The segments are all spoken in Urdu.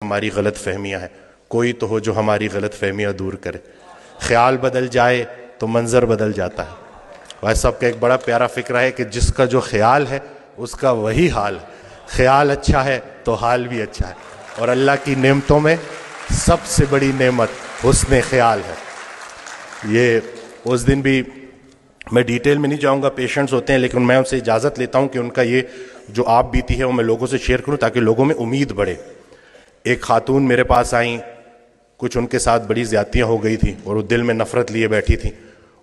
ہماری غلط فہمیاں ہیں، کوئی تو ہو جو ہماری غلط فہمیاں دور کرے۔ خیال بدل جائے تو منظر بدل جاتا ہے۔ بھائی صاحب کا ایک بڑا پیارا فکرہ ہے کہ جس کا جو خیال ہے اس کا وہی حال ہے۔ خیال اچھا ہے تو حال بھی اچھا ہے، اور اللہ کی نعمتوں میں سب سے بڑی نعمت حسن خیال ہے۔ یہ اس دن بھی میں ڈیٹیل میں نہیں جاؤں گا، پیشنٹس ہوتے ہیں، لیکن میں ان سے اجازت لیتا ہوں کہ ان کا یہ جو آپ بیتی ہے وہ میں لوگوں سے شیئر کروں تاکہ لوگوں میں امید بڑھے۔ ایک خاتون میرے پاس آئیں، کچھ ان کے ساتھ بڑی زیادتیاں ہو گئی تھیں اور وہ دل میں نفرت لیے بیٹھی تھیں،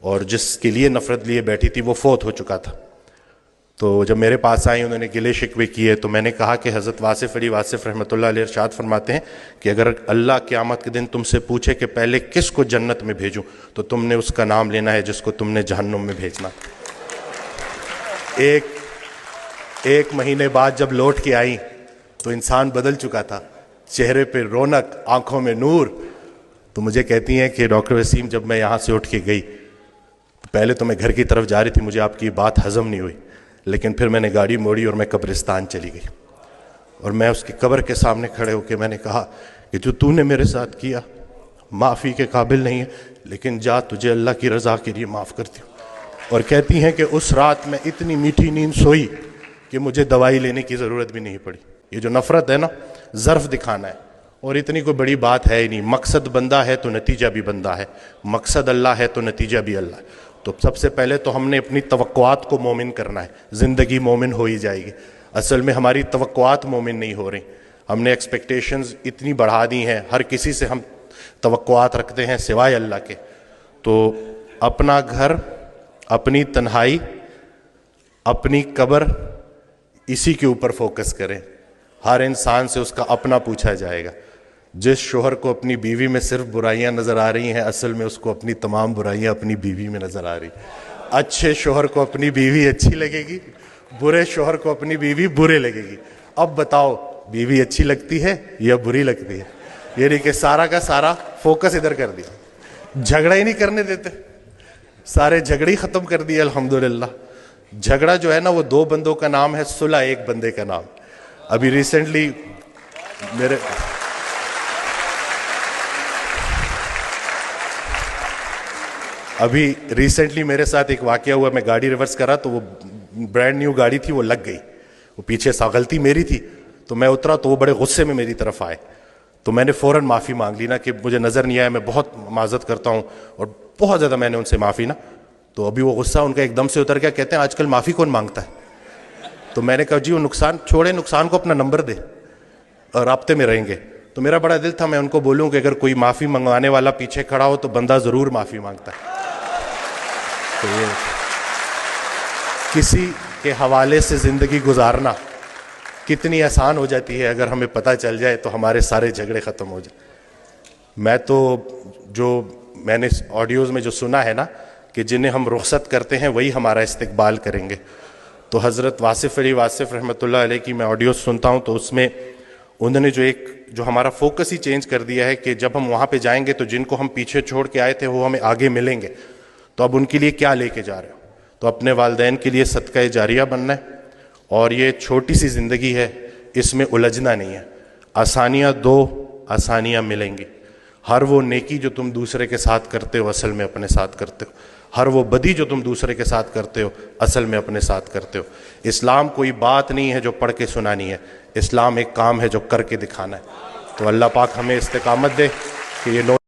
اور جس کے لیے نفرت لیے بیٹھی تھی وہ فوت ہو چکا تھا۔ تو جب میرے پاس آئیں انہوں نے گلے شکوے کیے، تو میں نے کہا کہ حضرت واصف علی واصف رحمۃ اللہ علیہ ارشاد فرماتے ہیں کہ اگر اللہ قیامت کے دن تم سے پوچھے کہ پہلے کس کو جنت میں بھیجوں تو تم نے اس کا نام لینا ہے جس کو تم نے جہنم میں بھیجنا۔ ایک مہینے بعد جب لوٹ کے آئیں تو انسان بدل چکا تھا، چہرے پہ رونق، آنکھوں میں نور۔ تو مجھے کہتی ہیں کہ ڈاکٹر وسیم جب میں یہاں سے اٹھ کے گئی، پہلے تو میں گھر کی طرف جا رہی تھی، مجھے آپ کی بات ہضم نہیں ہوئی، لیکن پھر میں نے گاڑی موڑی اور میں قبرستان چلی گئی، اور میں اس کی قبر کے سامنے کھڑے ہو کے میں نے کہا کہ جو تو نے میرے ساتھ کیا معافی کے قابل نہیں ہے، لیکن جا تجھے اللہ کی رضا کے لیے معاف کرتی ہوں۔ اور کہتی ہیں کہ اس رات میں اتنی میٹھی نیند سوئی کہ مجھے دوائی لینے کی ضرورت بھی نہیں پڑی۔ یہ جو نفرت ہے نا، ظرف دکھانا ہے، اور اتنی کوئی بڑی بات ہے ہی نہیں۔ مقصد بندہ ہے تو نتیجہ بھی بندہ ہے، مقصد اللہ ہے تو نتیجہ بھی اللہ ہے۔ تو سب سے پہلے تو ہم نے اپنی توقعات کو مومن کرنا ہے، زندگی مومن ہو ہی جائے گی۔ اصل میں ہماری توقعات مومن نہیں ہو رہی، ہم نے ایکسپیکٹیشنز اتنی بڑھا دی ہیں، ہر کسی سے ہم توقعات رکھتے ہیں سوائے اللہ کے۔ تو اپنا گھر، اپنی تنہائی، اپنی قبر، اسی کے اوپر فوکس کریں۔ ہر انسان سے اس کا اپنا پوچھا جائے گا۔ جس شوہر کو اپنی بیوی میں صرف برائیاں نظر آ رہی ہیں، اصل میں اس کو اپنی تمام برائیاں اپنی بیوی میں نظر آ رہی ہیں۔ اچھے شوہر کو اپنی بیوی اچھی لگے گی، برے شوہر کو اپنی بیوی برے لگے گی۔ اب بتاؤ بیوی اچھی لگتی ہے یا بری لگتی ہے؟ یہ نہیں کہ سارا کا سارا فوکس ادھر کر دیا، جھگڑا ہی نہیں کرنے دیتے، سارے جھگڑے ہی ختم کر دیے الحمدللہ۔ جھگڑا جو ہے نا وہ دو بندوں کا نام ہے، صلح ایک بندے کا نام۔ ابھی ریسنٹلی میرے ساتھ ایک واقعہ ہوا، میں گاڑی ریورس کرا تو وہ برانڈ نیو گاڑی تھی، وہ لگ گئی، وہ پیچھے سا غلطی میری تھی، تو میں اترا تو وہ بڑے غصے میں میری طرف آئے، تو میں نے فوراً معافی مانگ لی نا کہ مجھے نظر نہیں آیا، میں بہت معذرت کرتا ہوں، اور بہت زیادہ میں نے ان سے معافی نا۔ تو ابھی وہ غصہ ان کا ایک دم سے اتر گیا، کہتے ہیں آج کل معافی کون مانگتا ہے؟ تو میں نے کہا جی وہ نقصان چھوڑے، نقصان کو اپنا نمبر دے اور رابطے میں رہیں گے۔ تو میرا بڑا دل تھا میں ان کو بولوں کہ اگر کوئی معافی منگوانے والا پیچھے کھڑا ہو تو بندہ ضرور معافی مانگتا ہے۔ تو یہ کسی کے حوالے سے زندگی گزارنا کتنی آسان ہو جاتی ہے، اگر ہمیں پتہ چل جائے تو ہمارے سارے جھگڑے ختم ہو جائیں۔ میں تو جو میں نے آڈیوز میں جو سنا ہے نا کہ جنہیں ہم رخصت کرتے ہیں وہی ہمارا استقبال کریں گے، تو حضرت واصف علی واصف رحمۃ اللہ علیہ کی میں آڈیوز سنتا ہوں تو اس میں انہوں نے جو ہمارا فوکس ہی چینج کر دیا ہے کہ جب ہم وہاں پہ جائیں گے تو جن کو ہم پیچھے چھوڑ کے آئے تھے وہ ہمیں آگے ملیں گے، تو اب ان کے لیے کیا لے کے جا رہے ہو؟ تو اپنے والدین کے لیے صدقہ جاریہ بننا ہے، اور یہ چھوٹی سی زندگی ہے، اس میں الجھنا نہیں ہے۔ آسانیاں دو، آسانیاں ملیں گی۔ ہر وہ نیکی جو تم دوسرے کے ساتھ کرتے ہو اصل میں اپنے ساتھ کرتے ہو، ہر وہ بدی جو تم دوسرے کے ساتھ کرتے ہو اصل میں اپنے ساتھ کرتے ہو۔ اسلام کوئی بات نہیں ہے جو پڑھ کے سنانی ہے، اسلام ایک کام ہے جو کر کے دکھانا ہے۔ تو اللہ پاک ہمیں استقامت دے کہ یہ